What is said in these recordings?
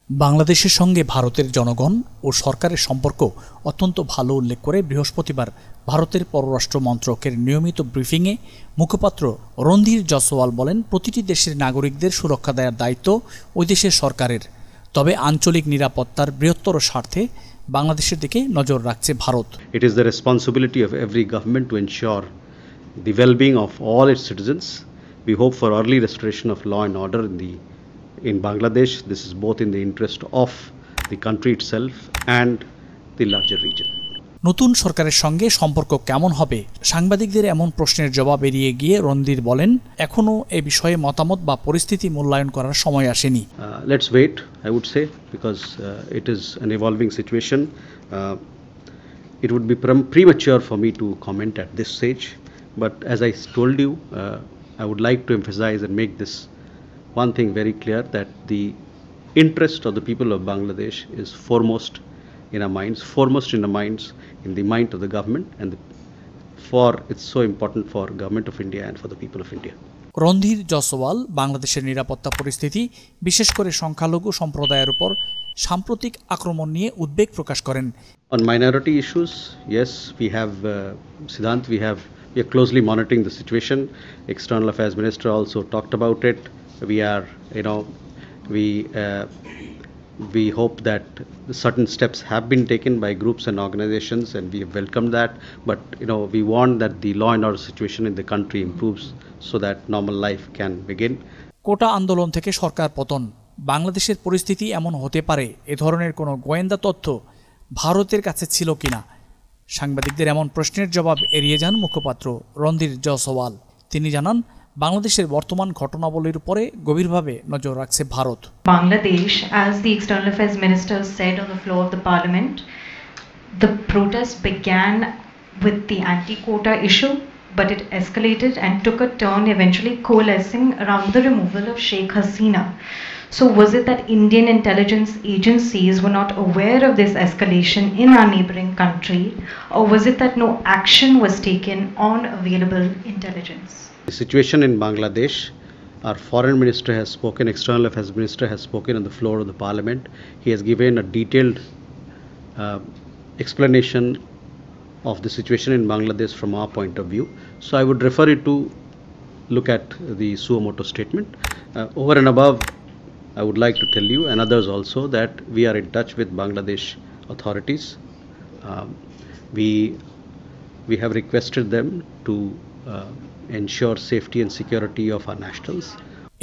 বাংলাদেশের সঙ্গে ভারতের জনগণ ও সরকারের সম্পর্ক অত্যন্ত ভালো উল্লেখ করে বৃহস্পতিবার ভারতের পররাষ্ট্র মন্ত্রকের নিয়মিত ব্রিফিংয়ে মুখপাত্র রণধীর জয়সওয়াল বলেন, প্রতিটি দেশের নাগরিকদের সুরক্ষা দেওয়ার দায়িত্ব ওই দেশের সরকারের। তবে আঞ্চলিক নিরাপত্তার বৃহত্তর স্বার্থে বাংলাদেশের দিকে নজর রাখছে Bharat. It is the responsibility of every government to ensure the well-being of all its citizens. We hope for early restoration of law and order in Bangladesh. This is both in the interest of the country itself and the larger region. নতুন সরকারের সঙ্গে সম্পর্ক কেমন হবে? সাংবাদিকদের এমন প্রশ্নের জবাব এড়িয়ে গিয়ে রণধীর বলেন, এখনো এ বিষয়ে মতামত বা পরিস্থিতি মূল্যায়ন করার সময় আসেনি। Let's wait, I would say, because it is an evolving situation. It would be premature for me to comment at this stage. But as I told you, I would like to emphasize and make this one thing very clear, that the interest of the people of Bangladesh is foremost in our minds, in the mind of the government, and it's so important for government of India and for the people of India. Randhir Jaiswal বাংলাদেশের নিরাপত্তা পরিস্থিতি, বিশেষ করে সংখ্যালঘু সম্প্রদায়ের উপর সাম্প্রতিক আক্রমণ নিয়ে উদ্বেগ প্রকাশ করেন। On minority issues, yes, we have Siddhant, we are closely monitoring the situation. External Affairs Minister also talked about it. We hope that certain steps have been taken by groups and organizations, and we have welcomed that. But we want that the law and order situation in the country improves so that normal life can begin. কোটা আন্দোলন থেকে সরকার পতন, বাংলাদেশের পরিস্থিতি এমন হতে পারে, এ ধরনের কোনো গোয়েন্দা তথ্য ভারতের কাছে ছিল কিনা? সাংবাদিকদের এমন প্রশ্নের জবাব এড়িয়ে যান মুখপাত্র রণধীর জয়সওয়াল। তিনি জানান, বাংলাদেশের বর্তমান ঘটনাবলীর উপরে গভীরভাবে নজর রাখছে Bharat. Bangladesh, as the External Affairs Minister said on the floor of the Parliament, the protest began with the anti-quota issue, but it escalated and took a turn, eventually coalescing around the removal of Sheikh Hasina. So was it that Indian intelligence agencies were not aware of this escalation in our neighboring country, or was it that no action was taken on available intelligence? The situation in Bangladesh, our Foreign Minister has spoken, External Affairs Minister has spoken on the floor of the Parliament. He has given a detailed explanation of the situation in Bangladesh from our point of view. So I would refer you to look at the suo motu statement. Over and above, I would like to tell you, and others also, that we are in touch with Bangladesh authorities. We have requested them to ensure safety and security of our nationals.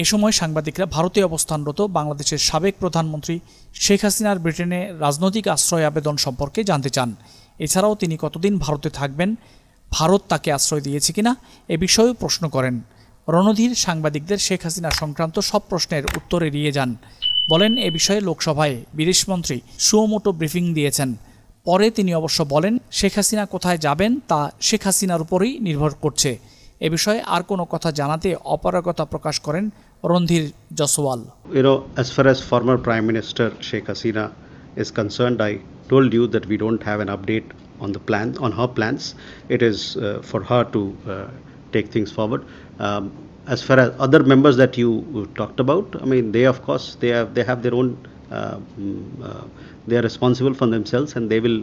এ সময় সাংবাদিকরা ভারতে অবস্থানরত বাংলাদেশের সাবেক প্রধানমন্ত্রী শেখ হাসিনার ব্রিটেনে রাজনৈতিক আশ্রয় আবেদন সম্পর্কে জানতে চান। এছাড়াও তিনি কতদিন ভারতে থাকবেন, ভারত তাকে আশ্রয় দিয়েছে কিনা, এ বিষয়েও প্রশ্ন করেন। রণধীর সাংবাদিকদের শেখ হাসিনা সংক্রান্ত সব প্রশ্নের উত্তর এড়িয়ে যান। বলেন, এ বিষয়ে লোকসভায় বিদেশমন্ত্রী সুও মোটো ব্রিফিং দিয়েছেন। পরে তিনি অবশ্য বলেন, শেখ হাসিনা কোথায় যাবেন তা শেখ হাসিনার উপরেই নির্ভর করছে। এ বিষয়ে আর কোনো কথা জানাতে অপারগতা প্রকাশ করেন Randhir Jaiswal. As far as former Prime Minister Sheikh Hasina is concerned, I told you that we don't have an update on her plans. It is for her to take things forward. As far as other members that you talked about, I mean, they of course they have their own. They are responsible for themselves, and they will.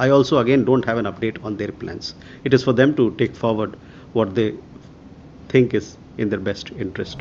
I also again don't have an update on their plans. It is for them to take forward what they think is in their best interest.